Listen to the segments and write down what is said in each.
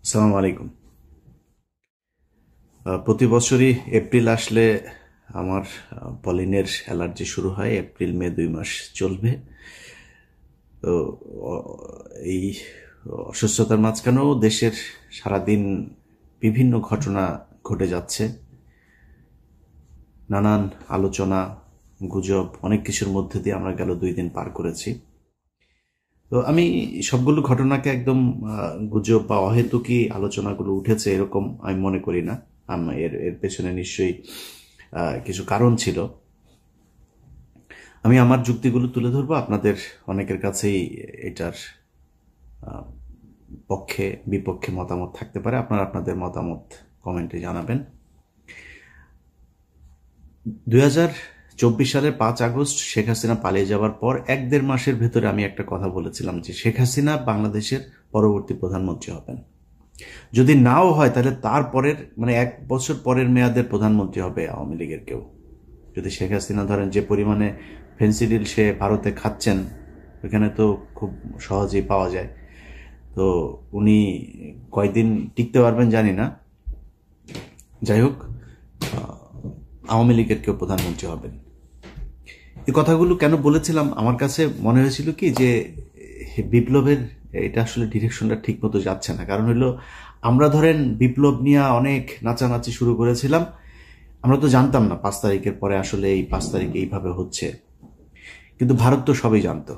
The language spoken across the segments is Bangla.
আসসালামু আলাইকুম। প্রতি বছরই এপ্রিল আসলে আমার পলিনের অ্যালার্জি শুরু হয়। এপ্রিল মে 2 মাস চলবে। তো অ- এই অসুস্থতার মাঝখানেও দেশের সারাদিন বিভিন্ন ঘটনা ঘটে যাচ্ছে। নানান আলোচনা, গুজব, অনেক কিছুর মধ্যে দিয়ে আমরা গেল 2 দিন পার করেছি। তো আমি সবগুলো ঘটনাকে একদম গুজব বা অহেতুকি আলোচনাগুলো উঠেছে এরকম আমি মনে করি না। এর এর পেছনে নিশ্চয়ই কিছু কারণ ছিল। আমি আমার যুক্তিগুলো তুলে ধরবো। আপনাদের অনেকের কাছেই এটার পক্ষে বিপক্ষে মতামত থাকতে পারে। আপনারা আপনাদের মতামত কমেন্টে জানাবেন। 2024 সালের 5 আগস্ট শেখ হাসিনা পালিয়ে যাওয়ার পর 1-1.5 মাসের ভেতরে আমি একটা কথা বলেছিলাম যে শেখ হাসিনা বাংলাদেশের পরবর্তী প্রধানমন্ত্রী হবেন। যদি নাও হয় তাহলে তারপরের মানে 1 বছর পরের মেয়াদের প্রধানমন্ত্রী হবে আওয়ামী লীগের কেউ। যদি শেখ হাসিনা ধরেন যে পরিমাণে ফেন্সিডিল সে ভারতে খাচ্ছেন, ওইখানে তো খুব সহজেই পাওয়া যায়। তো উনি কয়দিন টিকতে পারবেন জানি না। যাই হোক, আওয়ামী লীগের কেউ প্রধানমন্ত্রী হবেন। এই কথাগুলো কেন বলেছিলাম, আমার কাছে মনে হয়েছিল কি যে বিপ্লবের এটা আসলে ডিরেকশনটা ঠিক মতো যাচ্ছে না। কারণ হলো, আমরা ধরেন বিপ্লব নিয়ে অনেক নাচানাচি শুরু করেছিলাম। আমরা তো জানতাম না 5 তারিখের পরে আসলে এই 5 তারিখ এইভাবে হচ্ছে। কিন্তু ভারত তো সবই জানতো।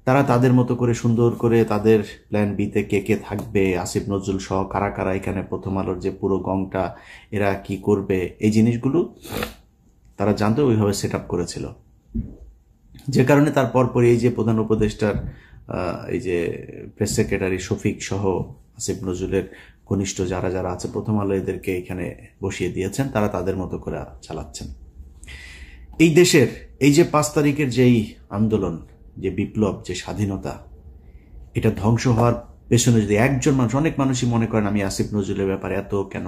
তারা তাদের মতো করে সুন্দর করে তাদের প্ল্যান বিতে কে কে থাকবে, আসিফ নজরুল সহ কারা কারা এখানে প্রথম আলোর যে পুরো গংটা এরা কি করবে, এই জিনিসগুলো তারা জানতো, ওইভাবে সেট আপ করেছিল। যে কারণে তার পরপরই এই যে প্রধান উপদেষ্টার এই যে প্রেস সেক্রেটারি শফিক সহ আসিফ নজরুলের ঘনিষ্ঠ যারা যারা আছে প্রথম আলো এদেরকে এখানে বসিয়ে দিয়েছেন, তারা তাদের মতো করে চালাচ্ছেন এই দেশের। এই যে 5 তারিখের যেই আন্দোলন, যে বিপ্লব, যে স্বাধীনতা, এটা ধ্বংস হওয়ার পেছনে যদি একজন মানুষ, অনেক মানুষই মনে করেন আমি আসিফ নজরুলের ব্যাপারে এত কেন,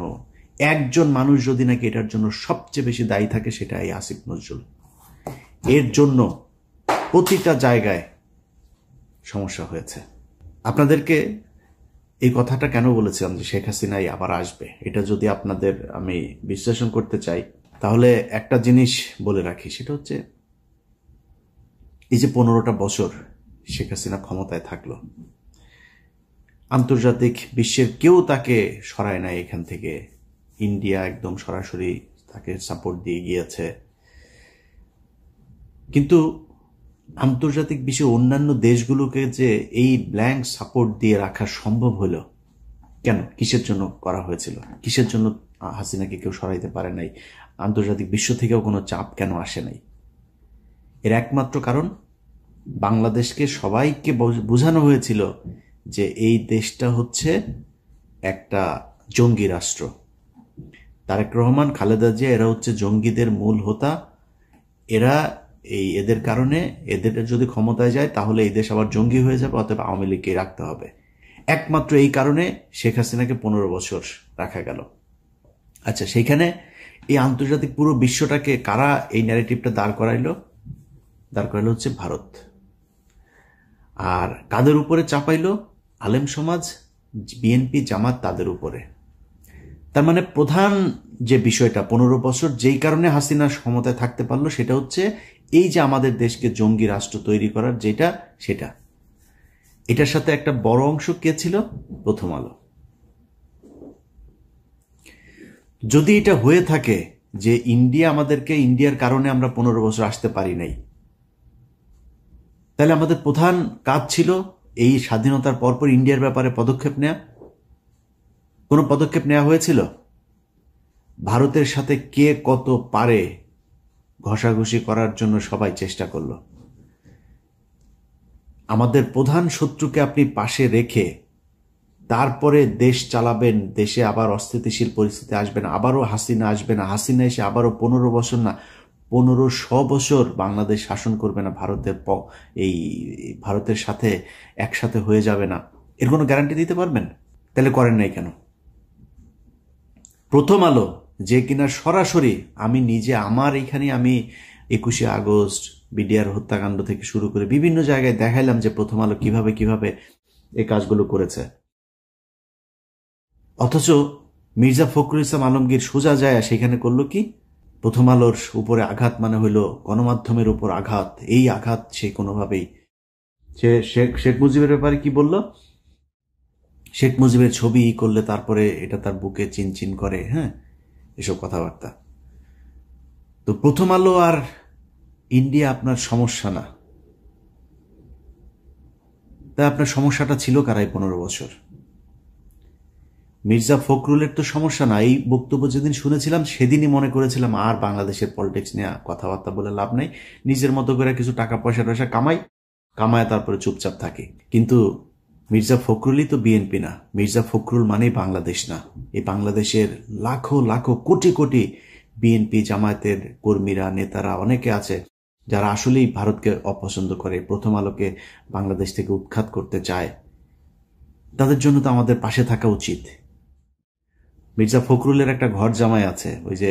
একজন মানুষ যদি নাকি এটার জন্য সবচেয়ে বেশি দায়ী থাকে সেটা এই আসিফ নজরুল। এর জন্য প্রতিটা জায়গায় সমস্যা হয়েছে। আপনাদেরকে এই কথাটা কেন বলেছিলাম যে শেখ হাসিনাই আবার আসবে, এটা যদি আপনাদের আমি বিশ্লেষণ করতে চাই তাহলে একটা জিনিস বলে রাখি, সেটা হচ্ছে এই যে 15টা বছর শেখ হাসিনা ক্ষমতায় থাকলো, আন্তর্জাতিক বিশ্বের কেউ তাকে সরায় নাই এখান থেকে। ইন্ডিয়া একদম সরাসরি তাকে সাপোর্ট দিয়ে গিয়েছে। কিন্তু আন্তর্জাতিক বিশ্বের অন্যান্য দেশগুলোকে যে এই ব্ল্যাঙ্ক সাপোর্ট দিয়ে রাখা সম্ভব হলো কেন? কিসের জন্য করা হয়েছিল? কিসের জন্য হাসিনাকে কেউ সরাইতে পারে নাই? আন্তর্জাতিক বিশ্ব থেকেও কোনো চাপ কেন আসে নাই? এর একমাত্র কারণ, বাংলাদেশকে সবাইকে বোঝানো হয়েছিল যে এই দেশটা হচ্ছে একটা জঙ্গি রাষ্ট্র। তারেক রহমান, খালেদা জিয়া এরা হচ্ছে জঙ্গিদের মূল হোতা। এরা এদের কারণে, এদের যদি ক্ষমতায় যায় তাহলে এই দেশ আবার জঙ্গি হয়ে যাবে, অতএব আওয়ামী লীগকে রাখতে হবে। একমাত্র এই কারণে শেখ হাসিনাকে 15 বছর রাখা গেল। আচ্ছা, সেইখানে এই আন্তর্জাতিক পুরো বিশ্বটাকে কারা এই ন্যারেটিভটা দাঁড় করাইলো? দাঁড় করাইলো হচ্ছে ভারত। আর কাদের উপরে চাপাইলো? আলেম সমাজ, বিএনপি, জামাত, তাদের উপরে। তার মানে প্রধান যে বিষয়টা 15 বছর যেই কারণে হাসিনা ক্ষমতায় থাকতে পারলো সেটা হচ্ছে এই যে আমাদের দেশকে জঙ্গি রাষ্ট্র তৈরি করার যেটা, সেটা। এটার সাথে একটা বড় অংশ কে ছিল? প্রথম আলো। যদি এটা হয়ে থাকে যে ইন্ডিয়ার কারণে আমরা 15 বছর আসতে পারি নাই, তাহলে আমাদের প্রধান কাজ ছিল এই স্বাধীনতার পরপর ইন্ডিয়ার ব্যাপারে পদক্ষেপ নেওয়া। কোনো পদক্ষেপ নেওয়া হয়েছিল? ভারতের সাথে কে কত পারে ঘষাঘষি করার জন্য সবাই চেষ্টা করলো। আমাদের প্রধান শত্রুকে আপনি পাশে রেখে তারপরে দেশ চালাবেন, দেশে আবার অস্থিতিশীল পরিস্থিতি আসবে না, আবারও হাসিনা আসবে না, হাসিনা এসে আবারও 15 বছর না 1500 বছর বাংলাদেশ শাসন করবে না, এই ভারতের সাথে একসাথে হয়ে যাবে না, এর কোনো গ্যারান্টি দিতে পারবেন? তাহলে করেন নাই কেন? প্রথম আলো যে কিনা সরাসরি, আমি নিজে আমার এইখানে আমি 21শে আগস্ট বিডিআর হত্যাকাণ্ড থেকে শুরু করে বিভিন্ন জায়গায় দেখাইলাম যে প্রথম আলো কিভাবে কিভাবে এই কাজগুলো করেছে। অথচ মির্জা ফখরুল ইসলাম আলমগীর সোজা যায় সেখানে করলো কি, প্রথম আলোর উপরে আঘাত মানে হইল গণমাধ্যমের উপর আঘাত। এই আঘাত সে কোনোভাবেই, সে শেখ মুজিবের ব্যাপারে কি বলল, শেখ মুজিবের ছবি করলে তারপরে এটা তার বুকে চিনচিন করে, হ্যাঁ, এসব কথাবার্তা। তো প্রথম আলো আর ইন্ডিয়া আপনার সমস্যা না, তাই আপনার সমস্যাটা ছিল কারাই 15 বছর। মির্জা ফখরুলের তো সমস্যা না। এই বক্তব্য যেদিন শুনেছিলাম সেদিনই মনে করেছিলাম আর বাংলাদেশের পলিটিক্স নিয়ে কথাবার্তা বলে লাভ নেই, নিজের মতো করে কিছু টাকা পয়সা কামায় তারপরে চুপচাপ থাকে। কিন্তু মির্জা ফখরুলই তো বিএনপি না, মির্জা ফখরুল মানেই বাংলাদেশ না। এই বাংলাদেশের লাখো লাখো কোটি কোটি বিএনপি জামায়াতের কর্মীরা, নেতারা অনেকে আছে যারা আসলেই ভারতকে অপছন্দ করে, প্রথম আলোকে বাংলাদেশ থেকে উৎখাত করতে চায়। তাদের জন্য তো আমাদের পাশে থাকা উচিত। মির্জা ফখরুলের একটা ঘর জামাই আছে, ওই যে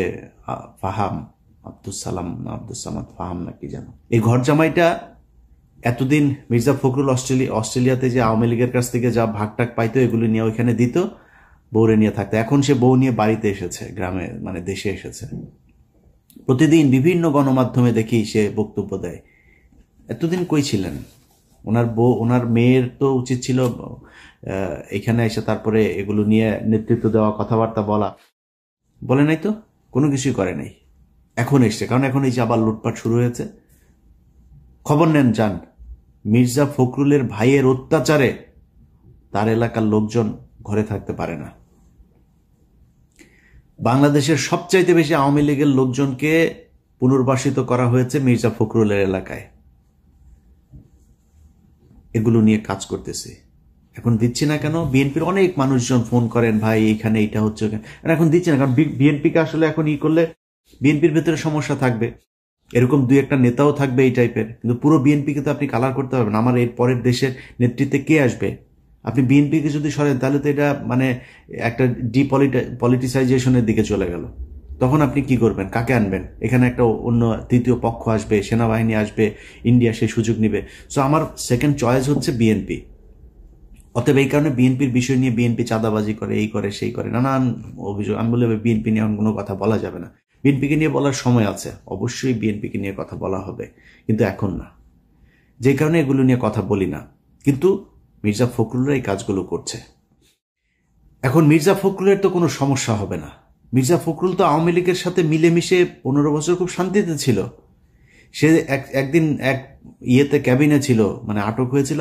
ফাহাম আব্দুস সামাদ ফাহাম নাকি যেন, এই ঘর জামাইটা এতদিন মির্জা ফখরুল অস্ট্রেলিয়াতে যে আওয়ামী লীগের কাছ থেকে যা ভাগটাক পাইতো এগুলো নিয়ে ওইখানে দিত, বউরে নিয়ে থাকতো। এখন সে বউ নিয়ে বাড়িতে এসেছে, গ্রামে মানে দেশে এসেছে। প্রতিদিন বিভিন্ন গণমাধ্যমে দেখি সে বক্তব্য দেয়। এতদিন কই ছিলেন? ওনার মেয়ের তো উচিত ছিল এখানে এসে তারপরে এগুলো নিয়ে নেতৃত্ব দেওয়া, কথাবার্তা বলে নাই তো, কোনো কিছুই করে নাই। এখন এসছে, কারণ এখন এই যে আবার লুটপাট শুরু হয়েছে। খবর নেন, যান। মির্জা ফখরুলের ভাইয়ের অত্যাচারে তার এলাকার লোকজন ঘরে থাকতে পারে না। বাংলাদেশের সবচাইতে বেশি আওয়ামী লীগের লোকজনকে পুনর্বাসিত করা হয়েছে মির্জা ফখরুলের এলাকায়। এগুলো নিয়ে কাজ করতেছে। এখন দিচ্ছি না কেন? বিএনপির অনেক মানুষজন ফোন করেন, ভাই এখানে এটা হচ্ছে, এখন দিচ্ছি না কারণ বিএনপিকে আসলে এখন করলে বিএনপির ভেতরে সমস্যা থাকবে, এরকম দুই একটা নেতাও থাকবে এই টাইপের, কিন্তু পুরো বিএনপিকে তো আপনি কালার করতে পারবেন। আমার এর পরের দেশের নেতৃত্বে কে আসবে? আপনি বিএনপিকে যদি সরেন তাহলে তো এটা মানে একটা পলিটিসাইজেশনের দিকে চলে গেল। তখন আপনি কি করবেন? কাকে আনবেন? এখানে একটা অন্য তৃতীয় পক্ষ আসবে, সেনাবাহিনী আসবে, ইন্ডিয়া সেই সুযোগ নিবে। সো আমার সেকেন্ড চয়েস হচ্ছে বিএনপি। অতএব এই কারণে বিএনপির বিষয় নিয়ে বিএনপি চাঁদাবাজি করে, এই করে সেই করে, নানান অভিযোগ। আমি বলে বিএনপি নিয়ে কোনো কথা বলা যাবে না। বিএনপিকে নিয়ে বলার সময় আছে, অবশ্যই বিএনপিকে নিয়ে কথা বলা হবে, কিন্তু এখন না। যে কারণে এগুলো নিয়ে কথা বলি না। কিন্তু মির্জা ফখরুলরা এই কাজগুলো করছে। এখন মির্জা ফখরুলের তো কোনো সমস্যা হবে না। মির্জা ফখরুল তো আওয়ামী লীগের সাথে মিলেমিশে 15 বছর খুব শান্তিতে ছিল। সে একদিন এক ইয়েতে ক্যাবিনে ছিল, মানে আটক হয়েছিল,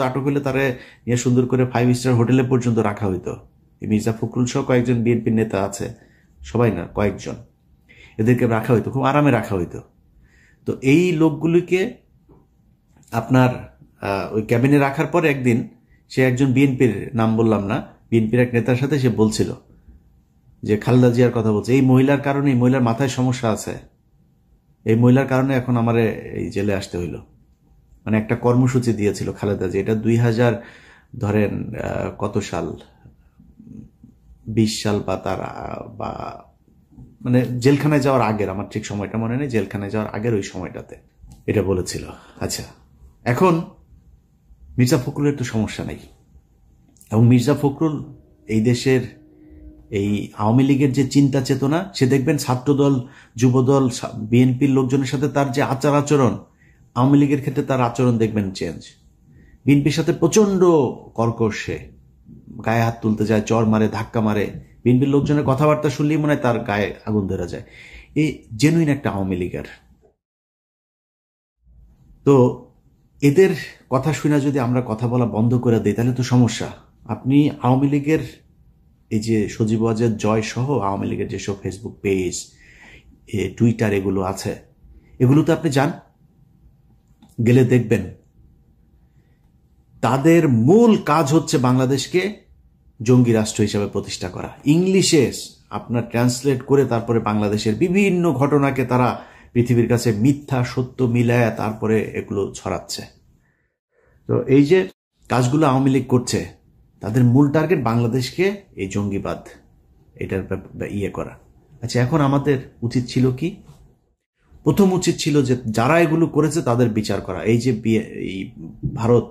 আটক হলে তারে নিয়ে সুন্দর করে 5 স্টার হোটেলে পর্যন্ত রাখা হইতো। মির্জা ফখরুল সহ কয়েকজন বিএনপির নেতা আছে, সবাই না, কয়েকজন, এদেরকে রাখা হইতো, খুব আরামে রাখা হইতো। তো এই লোকগুলিকে আপনার ওই ক্যাবিনে রাখার পর একদিন সে একজন বিএনপির, নাম বললাম না, বিএনপির এক নেতার সাথে সে বলছিল যে খালেদা জিয়ার কথা বলছে, এই মহিলার কারণে, এই মহিলার মাথায় সমস্যা আছে, এই মহিলার কারণে এখন আমার এই জেলে আসতে হইল। মানে একটা কর্মসূচি দিয়েছিল খালেদা জি, এটা 2000 ধরেন কত সাল, 20 সাল বা মানে জেলখানায় যাওয়ার আগের, আমার ঠিক সময়টা মনে নেই, জেলখানায় যাওয়ার আগের ওই সময়টাতে এটা বলেছিল। আচ্ছা, এখন মির্জা ফখরুলের তো সমস্যা নেই, এবং মির্জা ফখরুল এই দেশের এই আওয়ামী লীগের যে চিন্তা চেতনা, সে দেখবেন ছাত্রদল, যুবদল, বিএনপির লোকজনের সাথে তার যে আচরণ, আওয়ামী লীগের ক্ষেত্রে তার আচরণ দেখবেন চেঞ্জ। বিএনপির সাথে প্রচন্ড কর্কশ, সে গায়ে হাত তুলতে যায়, চর মারে, ধাক্কা মারে। বিএনপির লোকজনের কথাবার্তা শুনলেই মনে হয় তার গায়ে আগুন ধরা যায়। এই জেনুইন একটা আওয়ামী লীগের। তো এদের কথা শুনে যদি আমরা কথা বলা বন্ধ করে দিই তাহলে তো সমস্যা। আপনি আওয়ামী লীগের এই যে সজীব ওয়াজেদ জয় সহ আওয়ামী লীগের যেসব ফেসবুক পেজ, টুইটার এগুলো আছে, এগুলোতে আপনি যান, গেলে দেখবেন তাদের মূল কাজ হচ্ছে বাংলাদেশকে জঙ্গি রাষ্ট্র হিসেবে প্রতিষ্ঠা করা। ইংলিশে আপনার ট্রান্সলেট করে তারপরে বাংলাদেশের বিভিন্ন ঘটনাকে তারা পৃথিবীর কাছে মিথ্যা সত্য মিলায় তারপরে এগুলো ছড়াচ্ছে। তো এই যে কাজগুলো আওয়ামী লীগ করছে, তাদের মূল টার্গেট বাংলাদেশকে এই জঙ্গিবাদ এটার ইয়ে করা। আচ্ছা, এখন আমাদের উচিত ছিল কি? প্রথম উচিত ছিল যে যারা এগুলো করেছে তাদের বিচার করা। এই যে ভারত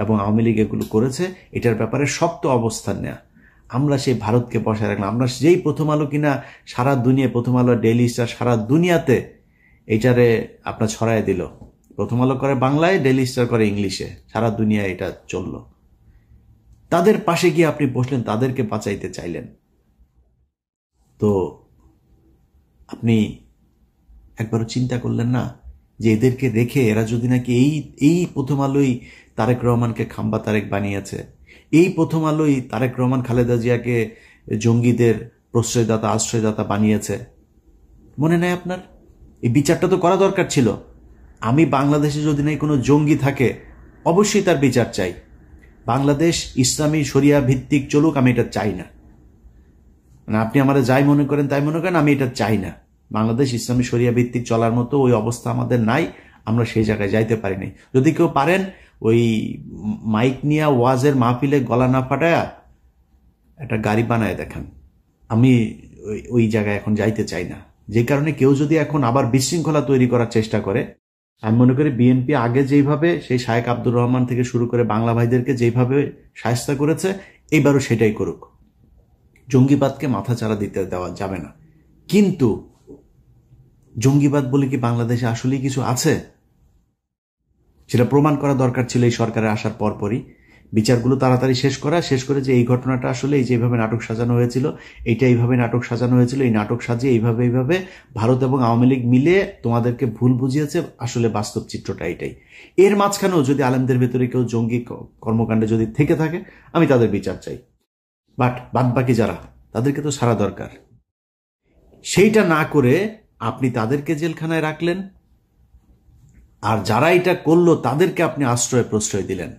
এবং আওয়ামী লীগ এগুলো করেছে, এটার ব্যাপারে শক্ত অবস্থান নেওয়া। আমরা সেই ভারতকে বসায় রাখলাম। আমরা যেই প্রথম আলো কিনা সারা দুনিয়া, প্রথম আলো, ডেইলি স্টার সারা দুনিয়াতে এইটারে আপনার ছড়ায় দিল। প্রথম আলো করে বাংলায়, ডেইলি স্টার করে ইংলিশে, সারা দুনিয়ায় এটা চলল। তাদের পাশে গিয়ে আপনি বসলেন, তাদেরকে বাঁচাইতে চাইলেন। তো আপনি একবারও চিন্তা করলেন না যে এদেরকে রেখে এরা যদি নাকি এই প্রথম আলোই তারেক রহমানকে খাম্বা তারেক বানিয়েছে, এই প্রথম আলোই তারেক রহমান খালেদা জিয়াকে জঙ্গিদের প্রশ্রয়দাতা, আশ্রয়দাতা বানিয়েছে। মনে নেই আপনার? এই বিচারটা তো করা দরকার ছিল। আমি বাংলাদেশে যদি নাই কোনো জঙ্গি থাকে, অবশ্যই তার বিচার চাই। বাংলাদেশ ইসলামী শরিয়া ভিত্তিক চলুক, আমি এটা চাই না। মানে আপনি আমাদের যাই মনে করেন তাই মনে করেন, আমি এটা চাই না। বাংলাদেশ ইসলামী শরিয়া ভিত্তিক চলার মতো ওই অবস্থা আমাদের নাই, আমরা সেই জায়গায় যাইতে পারিনি। যদি কেউ পারেন ওই মাইক নিয়ে ওয়াজের মাহফিলে গলা না ফাটায়া একটা গাড়ি বানায় দেখান। আমি ওই জায়গায় এখন যাইতে চাই না। যে কারণে কেউ যদি এখন আবার বিশৃঙ্খলা তৈরি করার চেষ্টা করে, আমি মনে করি বিএনপি আগে যেইভাবে সেই শায়েখ আব্দুর রহমান থেকে শুরু করে বাংলা ভাইদেরকে যেইভাবে শায়েস্তা করেছে, এইবারও সেটাই করুক। জঙ্গিবাদকে মাথাচাড়া দিতে দেওয়া যাবে না। কিন্তু জঙ্গিবাদ বলে কি বাংলাদেশে আসলেই কিছু আছে? সেটা প্রমাণ করা দরকার ছিল এই সরকারের আসার পরপরই। বিচারগুলো তাড়াতাড়ি শেষ করে যে এই ঘটনাটা আসলে এই যেভাবে নাটক সাজানো হয়েছিল, এইটা এইভাবে নাটক সাজানো হয়েছিল, এই নাটক সাজিয়ে এইভাবে ভারত এবং আওয়ামী লীগ মিলে তোমাদেরকে ভুল বুঝিয়েছে, আসলে বাস্তব চিত্রটা এটাই। এর মাঝখানেও যদি আলেমদের ভেতরে কেউ জঙ্গি কর্মকাণ্ডে যদি থেকে থাকে, আমি তাদের বিচার চাই। বাট বাদবাকি যারা, তাদেরকে তো সারা দরকার। সেইটা না করে আপনি তাদেরকে জেলখানায় রাখলেন, আর যারা এটা করলো তাদেরকে আপনি আশ্রয় প্রশ্রয় দিলেন।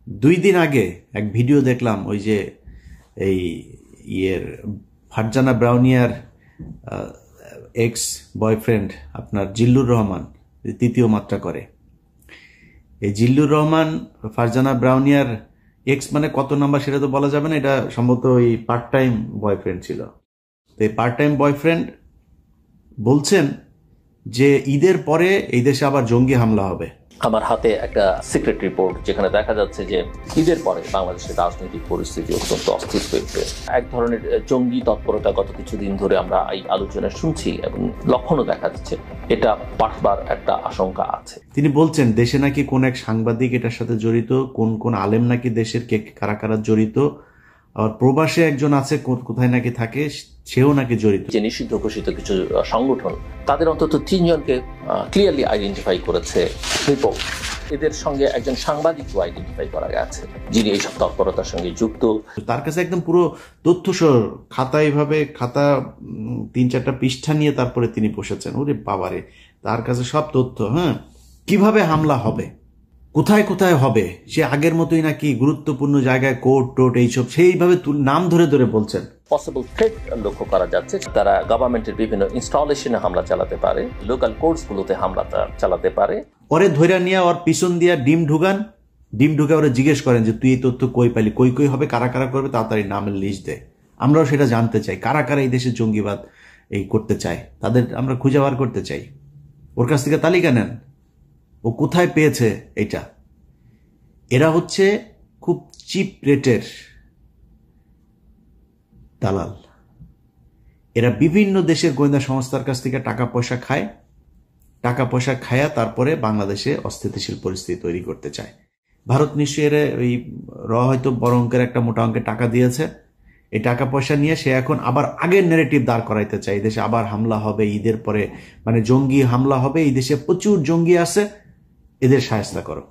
2 দিন আগে এক ভিডিও দেখলাম, ওই যে এই ফারজানা ব্রাউনিয়ার এক্স বয়ফ্রেন্ড আপনার জিল্লুর রহমান 3য় মাত্রা করে। এই জিল্লুর রহমান ফারজানা ব্রাউনিয়ার এক্স মানে কত নাম্বার সেটা তো বলা যাবে না, এটা সম্ভবত ওই পার্ট টাইম বয়ফ্রেন্ড ছিল। তো এই পার্ট টাইম বয়ফ্রেন্ড বলছেন যে ঈদের পরে এই দেশে আবার জঙ্গি হামলা হবে। আমার হাতে একটা সিক্রেট রিপোর্ট, যেখানে দেখা যাচ্ছে যে ঈদের পরে বাংলাদেশের রাজনৈতিক পরিস্থিতি অত্যন্ত অস্থির হয়েছে। এক ধরনের জঙ্গি তৎপরতা গত কিছুদিন ধরে আমরা এই আলোচনা শুনছি এবং লক্ষণও দেখা যাচ্ছে। এটা বাড়বার একটা আশঙ্কা আছে। তিনি বলছেন দেশে নাকি কোন এক সাংবাদিক এটার সাথে জড়িত, কোন আলেম নাকি দেশের কে কারা কারা জড়িত, আর প্রবাসে একজন আছে কোথায় নাকি থাকে, সেও নাকি জড়িত। যে নিষিদ্ধ ঘোষিত কিছু সংগঠন, তাদের অন্তত 3 জনকে ক্লিয়ারলি আইডেন্টিফাই করেছে রিপোর্ট। এদের সঙ্গে একজন সাংবাদিকও আইডেন্টিফাই করা গেছে যিনি এইসব তৎপরতার সঙ্গে যুক্ত। তার কাছে একদম পুরো তথ্যসহ খাতা, এইভাবে খাতা 3-4টা পৃষ্ঠা নিয়ে তারপরে তিনি বসেছেন। ওরে বাবারে, তার কাছে সব তথ্য। হ্যাঁ, কিভাবে হামলা হবে, কোথায় কোথায় হবে, সে আগের মতোই নাকি গুরুত্বপূর্ণ জায়গায় কোর্ট টোট এইসব সেইভাবে নাম ধরে ধরে বলছেন। পসিবল থ্রেট লক্ষ্য করা যাচ্ছে, তারা গভর্নমেন্টের বিভিন্ন ইনস্টলেশনে হামলা চালাতে পারে, লোকাল কোর্টসগুলোতে হামলা চালাতে পারে। ওরে ধৈর্য নিয়ে ওর পিছন দিয়া ডিম ঢুকে ওরা জিজ্ঞেস করেন যে তুই এই তথ্য কই পাইলি, কই হবে, কারা কারা করবে, তাড়াতাড়ি নামের লিস্ট দেয়। আমরাও সেটা জানতে চাই, কারা কারা এই দেশে জঙ্গিবাদ এই করতে চায়, তাদের আমরা খুঁজে বার করতে চাই। ওর কাছ থেকে তালিকা নেন, ও কোথায় পেয়েছে এটা। এরা হচ্ছে খুব চিপ রেটের দালাল। এরা বিভিন্ন দেশের গোয়েন্দা সংস্থার কাছ থেকে টাকা পয়সা খায়া তারপরে বাংলাদেশে অস্থিতিশীল পরিস্থিতি তৈরি করতে চায়। ভারত নিশ্চয়ই এর ওই হয়তো বড় অঙ্কের একটা মোটা অঙ্কের টাকা দিয়েছে। এই টাকা পয়সা নিয়ে সে এখন আবার আগের নেগেটিভ দাঁড় করাইতে চায়। এই দেশে আবার হামলা হবে ঈদের পরে, মানে জঙ্গি হামলা হবে, এই দেশে প্রচুর জঙ্গি আছে, এদের শায়েস্তা করো।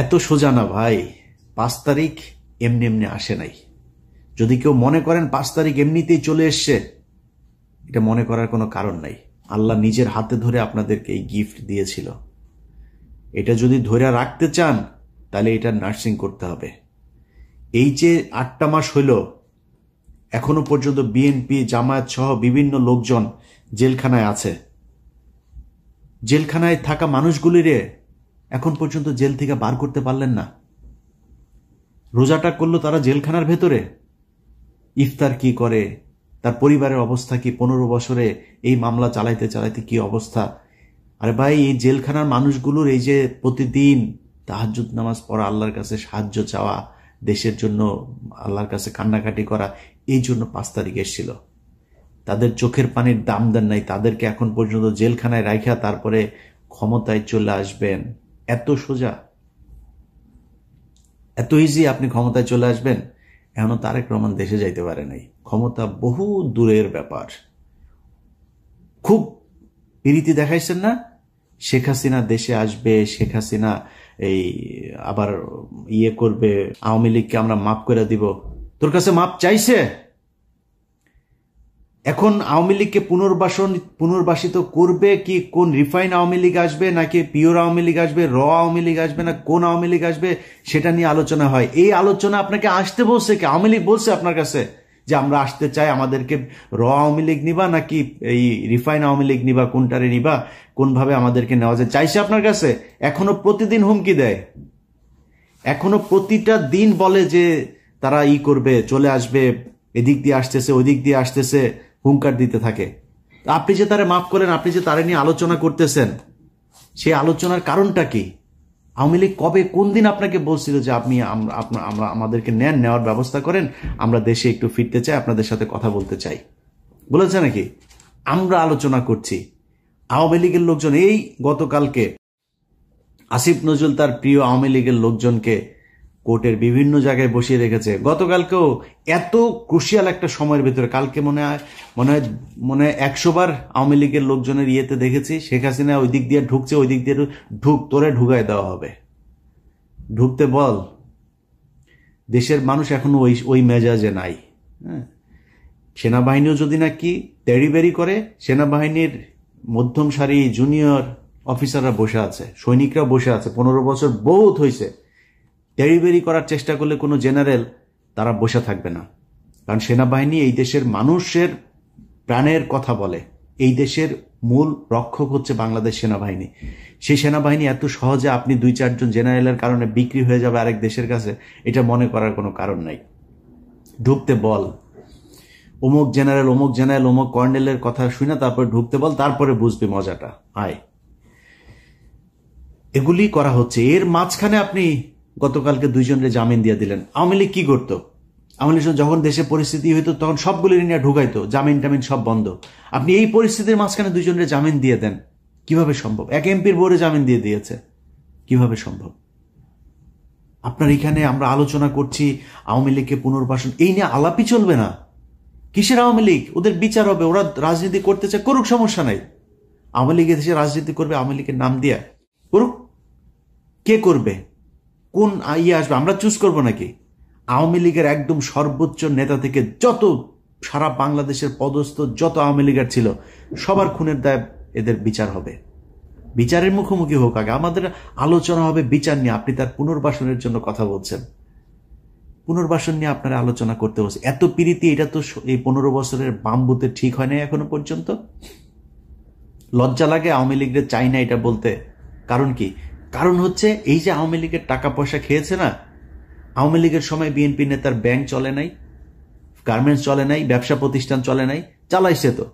এত সোজা না ভাই। 5 তারিখ এমনি এমনি আসে নাই। যদি কেউ মনে করেন 5 তারিখ এমনিতেই চলে এসছে, এটা মনে করার কোনো কারণ নাই। আল্লাহ নিজের হাতে ধরে আপনাদেরকে এই গিফট দিয়েছিল। এটা যদি ধরে রাখতে চান তাহলে এটা নার্সিং করতে হবে। এই যে 8টা মাস হইল, এখনো পর্যন্ত বিএনপি জামায়াত সহ বিভিন্ন লোকজন জেলখানায় আছে। জেলখানায় থাকা মানুষগুলিরে এখন পর্যন্ত জেল থেকে বার করতে পারলেন না। রোজাটা করলো তারা জেলখানার ভেতরে, ইফতার কি করে, তার পরিবারের অবস্থা কি, 15 বছরে এই মামলা চালাইতে চালাইতে কি অবস্থা। আরে ভাই, এই জেলখানার মানুষগুলোর এই যে প্রতিদিন তাহাজ্জুদ নামাজ পড়া, আল্লাহর কাছে সাহায্য চাওয়া, দেশের জন্য আল্লাহর কাছে কান্নাকাটি করা, এই জন্য 5 তারিখ এসেছিল। তাদের চোখের পানির দাম দেন নাই, তাদেরকে এখন পর্যন্ত জেলখানায় রাখা তারপরে ক্ষমতায় চলে আসবেন। এত সোজা, এত ইজি আপনি ক্ষমতায় চলে আসবেন? এখনো তারেক রহমান দেশে যাইতে পারে নাই। ক্ষমতা বহু দূরের ব্যাপার। খুব প্রীতি দেখাইছেন না? শেখ হাসিনা দেশে আসবে, শেখ হাসিনা এই আবার করবে, আওয়ামী লীগকে আমরা মাফ করে দিব। তোর কাছে মাপ চাইছে? এখন আওয়ামী লীগকে পুনর্বাসিত করবে কি? কোন রিফাইন আওয়ামী লীগ আসবে, নাকি পিওর আওয়ামী লীগ আসবে, র আওয়ামী লীগ আসবে, না কোন আওয়ামী লীগ আসবে, সেটা নিয়ে আলোচনা হয়। এই আলোচনা আপনাকে আসতে বলছে কি? আওয়ামী লীগ বলছে আপনার কাছে যে আমরা আসতে চাই, আমাদেরকে র আওয়ামী লীগ নিবা নাকি এই রিফাইন আওয়ামী লীগ নিবা, কোনটারে নিবা, কোনভাবে আমাদেরকে নেওয়া যায়, চাইছে আপনার কাছে? এখনো প্রতিদিন হুমকি দেয়, এখনো প্রতিটা দিন বলে যে তারা করবে, চলে আসবে, এদিক দিয়ে আসতেছে, ওই দিক দিয়ে আসতেছে, হুঙ্কার দিতে থাকে। আপনি যে তারে মাফ করেন, আপনি যে তারে নিয়ে আলোচনা করতেছেন, সেই আলোচনার কারণটা কি? আওয়ামী লীগ কবে, কোন দিন আপনাকে বলছিল যে আপনি আমরা আমাদেরকে নেওয়ার ব্যবস্থা করেন, আমরা দেশে একটু ফিরতে চাই, আপনাদের সাথে কথা বলতে চাই, বলেছে নাকি? আমরা আলোচনা করছি। আওয়ামী লীগের লোকজন, এই গতকালকে আসিফ নজরুল তার প্রিয় আওয়ামী লীগের লোকজনকে কোর্টের বিভিন্ন জায়গায় বসিয়ে রেখেছে। গতকালকেও এত ক্রুশিয়াল একটা সময়ের ভিতরে, কালকে মনে হয় 100 বার আওয়ামী লীগের লোকজনের দেখেছি, শেখ হাসিনা ওই দিক দিয়ে ঢুকছে, ওই দিক দিয়ে তোরে ঢুকায় দেওয়া হবে, ঢুকতে বল। দেশের মানুষ এখনো ওই মেজাজে নাই। হ্যাঁ, সেনাবাহিনীও যদি নাকি তেড়িবেড়ি করে, সেনাবাহিনীর মধ্যম সারি জুনিয়র অফিসাররা বসে আছে, সৈনিকরা বসে আছে, 15 বছর বহুত হয়েছে। তেড়িবেড়ি করার চেষ্টা করলে কোনো জেনারেল তারা বসে থাকবে না, কারণ সেনাবাহিনী এই দেশের মানুষের প্রাণের কথা বলে। এই দেশের মূল রক্ষক হচ্ছে বাংলাদেশ সেনাবাহিনী। সেই সেনাবাহিনী এত সহজে আপনি 2-4 জন জেনারেলের কারণে বিক্রি হয়ে যাবে আরেক দেশের কাছে, এটা মনে করার কোনো কারণ নাই। ঢুকতে বল, অমুক জেনারেল, অমুক কর্নেলের কথা শুনে তারপর ঢুকতে বল, তারপরে বুঝবি মজাটা। আয়, এগুলি করা হচ্ছে। এর মাঝখানে আপনি গতকালকে 2 জনের জামিন দিয়ে দিলেন। আওয়ামী লীগ কি করতো? আওয়ামী লীগ যখন দেশে পরিস্থিতি হইতো তখন সবগুলি নিয়ে ঢুকাইতো, জামিন টামিন সব বন্ধ। আপনি এই পরিস্থিতির মাঝখানে 2 জনের জামিন দিয়ে দেন, কিভাবে সম্ভব? এক এমপির বোর্ডে জামিন দিয়ে দিয়েছে, কিভাবে সম্ভব? আপনার এখানে আমরা আলোচনা করছি আওয়ামী লীগকে পুনর্বাসন, এই নিয়ে আলাপই চলবে না। কিসের আওয়ামী লীগ? ওদের বিচার হবে, ওরা রাজনীতি করতে চায়, করুক, সমস্যা নাই। আওয়ামী লীগের দেশে রাজনীতি করবে আওয়ামী লীগের নাম দিয়ে, করুক। কে করবে? কোন আসবে? আমরা চুজ করবো নাকি? আওয়ামী লীগের একদম সর্বোচ্চ নেতা থেকে যত সারা বাংলাদেশের পদস্থ যত আওয়ামী লীগের ছিল, সবার খুনের দায় এদের বিচার হবে। বিচারের মুখোমুখি হোক আগে, আমাদের আলোচনা হবে বিচার নিয়ে। আপনি তার পুনর্বাসনের জন্য কথা বলছেন, পুনর্বাসন নিয়ে আপনারা আলোচনা করতে বলছে। এত প্রীতি, এটা তো এই 15 বছরের বামবুতে ঠিক হয় নাই এখনো পর্যন্ত। লজ্জা লাগে আওয়ামী লীগের চাই না এটা বলতে। কারণ কি? কারণ হচ্ছে এই যে আওয়ামী লীগের টাকা পয়সা খেয়েছে না, আওয়ামী লীগের সময় বিএনপি নেতার ব্যাংক চলে নাই, গার্মেন্টস চলে নাই, ব্যবসা প্রতিষ্ঠান চলে নাই, চালাইছে তো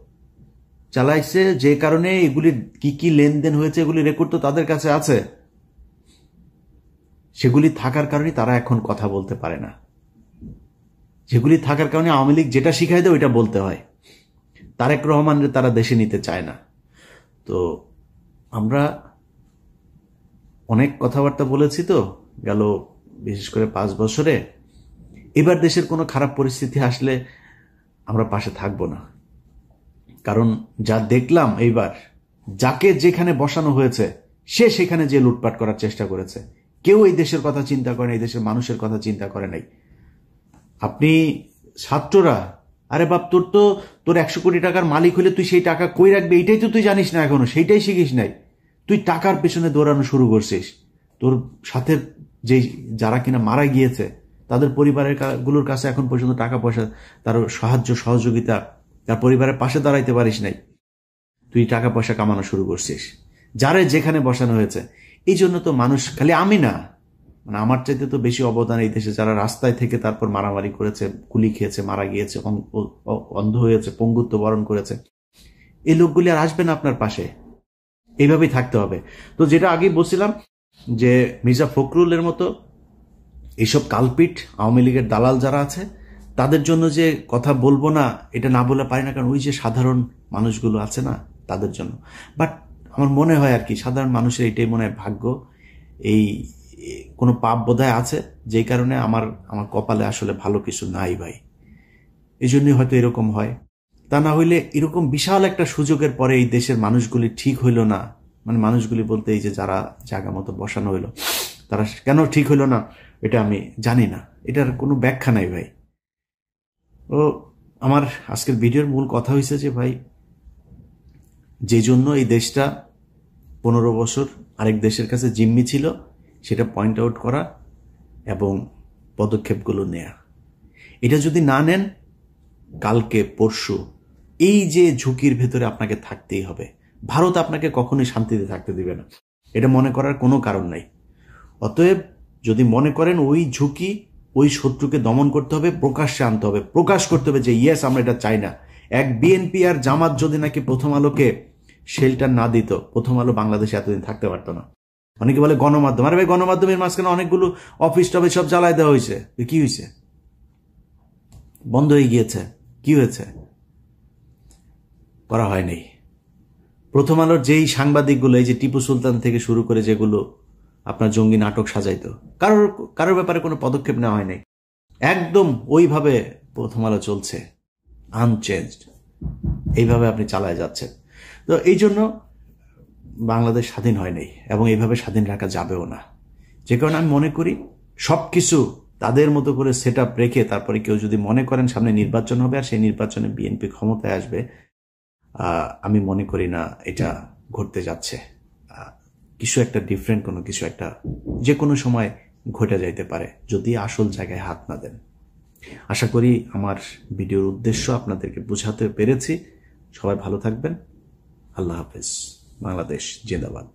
চালাইছে। যে কারণে এগুলি কি কি লেনদেন হয়েছে এগুলি রেকর্ড তো তাদের কাছে আছে। সেগুলি থাকার কারণে তারা এখন কথা বলতে পারে না। যেগুলি থাকার কারণে আওয়ামী লীগ যেটা শিখাই দেয় ওইটা বলতে হয়। তারেক রহমানের তারা দেশে নিতে চায় না। তো আমরা অনেক কথাবার্তা বলেছি তো গেল, বিশেষ করে 5 বছরে। এবার দেশের কোনো খারাপ পরিস্থিতি আসলে আমরা পাশে থাকবো না। কারণ যা দেখলাম এইবার, যাকে যেখানে বসানো হয়েছে সে সেখানে যে লুটপাট করার চেষ্টা করেছে। কেউ এই দেশের কথা চিন্তা করে নাই, এই দেশের মানুষের কথা চিন্তা করে নাই। আপনি ছাত্ররা, আরে বাপ, তোর 100 কোটি টাকার মালিক হলে তুই সেই টাকা কই রাখবি এইটাই তো তুই জানিস না এখনো, সেইটাই শিখিস নাই। তুই টাকার পেছনে দৌড়ানো শুরু করছিস। তোর সাথে যে যারা কিনা মারা গিয়েছে তাদের পরিবারের গুলোর কাছে এখন পর্যন্ত টাকা পয়সা, তার সাহায্য সহযোগিতা, তার পরিবারের পাশে দাঁড়াইতে পারিস নাই। তুই টাকা পয়সা কামানো শুরু করছিস যারে যেখানে বসানো হয়েছে। এই জন্য তো মানুষ, খালি আমি না, মানে আমার চাইতে তো বেশি অবদান এই দেশে যারা রাস্তায় থেকে তারপর মারামারি করেছে, গুলি খেয়েছে, মারা গিয়েছে, অন্ধ হয়েছে, পঙ্গুত্ব বরণ করেছে, এই লোকগুলি আর আসবে না আপনার পাশে। এইভাবেই থাকতে হবে। তো যেটা আগেই বলছিলাম যে মির্জা ফখরুলের মতো এইসব কালপিট আওয়ামী লীগের দালাল যারা আছে তাদের জন্য যে কথা বলবো না এটা না বলে পারি না, কারণ ওই যে সাধারণ মানুষগুলো আছে না তাদের জন্য। বাট আমার মনে হয় আর কি সাধারণ মানুষের এটাই মনে হয় ভাগ্য, এই কোনো পাপ বোধহয় আছে যেই কারণে আমার কপালে আসলে ভালো কিছু নাই ভাই, এই জন্যই হয়তো এরকম হয়। তা না হইলে এরকম বিশাল একটা সুযোগের পরে এই দেশের মানুষগুলি ঠিক হইল না, মানে মানুষগুলি বলতে এই যে যারা জায়গা মতো বসানো হইলো তারা কেন ঠিক হইল না এটা আমি জানি না, এটার কোনো ব্যাখ্যা নাই ভাই। ও আমার আজকের ভিডিওর মূল কথা হয়েছে যে ভাই, যে জন্য এই দেশটা 15 বছর আরেক দেশের কাছে জিম্মি ছিল সেটা পয়েন্ট আউট করা এবং পদক্ষেপগুলো নেয়া। এটা যদি না নেন কালকে পরশু এই যে ঝুঁকির ভেতরে আপনাকে থাকতেই হবে। ভারত আপনাকে কখনোই শান্তিতে থাকতে দিবে না, এটা মনে করার কোনো কারণ নাই। অতএব যদি মনে করেন ওই ঝুঁকি, ওই শত্রুকে দমন করতে হবে, প্রকাশ্যে আনতে হবে, প্রকাশ করতে হবে যে ইয়েস আমরা এটা চাই না। এক বিএনপি আর জামাত যদি নাকি প্রথম আলোকে শেল্টার না দিত, প্রথম আলো বাংলাদেশে এতদিন থাকতে পারতো না। অনেকে বলে গণমাধ্যম, আরে ভাই গণমাধ্যমের মাঝখানে অনেকগুলো অফিস টফিস সব জ্বালায় দেওয়া হয়েছে, কি হয়েছে? বন্ধ হয়ে গিয়েছে, কি হয়েছে? করা হয়নি। প্রথম আলোর যেই সাংবাদিকগুলো, এই যে টিপু সুলতান থেকে শুরু করে যেগুলো আপনার জঙ্গি নাটক সাজাইতো, কারোর ব্যাপারে কোনো পদক্ষেপ নেওয়া হয়নি, একদম ওইভাবে প্রথম আলো চলছে, আনচেঞ্জড, এইভাবে আপনি চালায় যাচ্ছেন। তো এই জন্য বাংলাদেশ স্বাধীন হয়নি এবং এইভাবে স্বাধীন রাখা যাবেও না। যে কারণে আমি মনে করি সবকিছু তাদের মতো করে সেট আপ রেখে তারপরে কেউ যদি মনে করেন সামনে নির্বাচন হবে আর সেই নির্বাচনে বিএনপি ক্ষমতায় আসবে, আমি মনে করি না এটা ঘটতে যাচ্ছে। কিছু একটা ডিফারেন্ট কোনো কিছু একটা যে কোনো সময় ঘটে যাইতে পারে যদি আসল জায়গায় হাত না দেন। আশা করি আমার ভিডিওর উদ্দেশ্য আপনাদেরকে বোঝাতে পেরেছি। সবাই ভালো থাকবেন। আল্লাহ হাফেজ। বাংলাদেশ জিন্দাবাদ।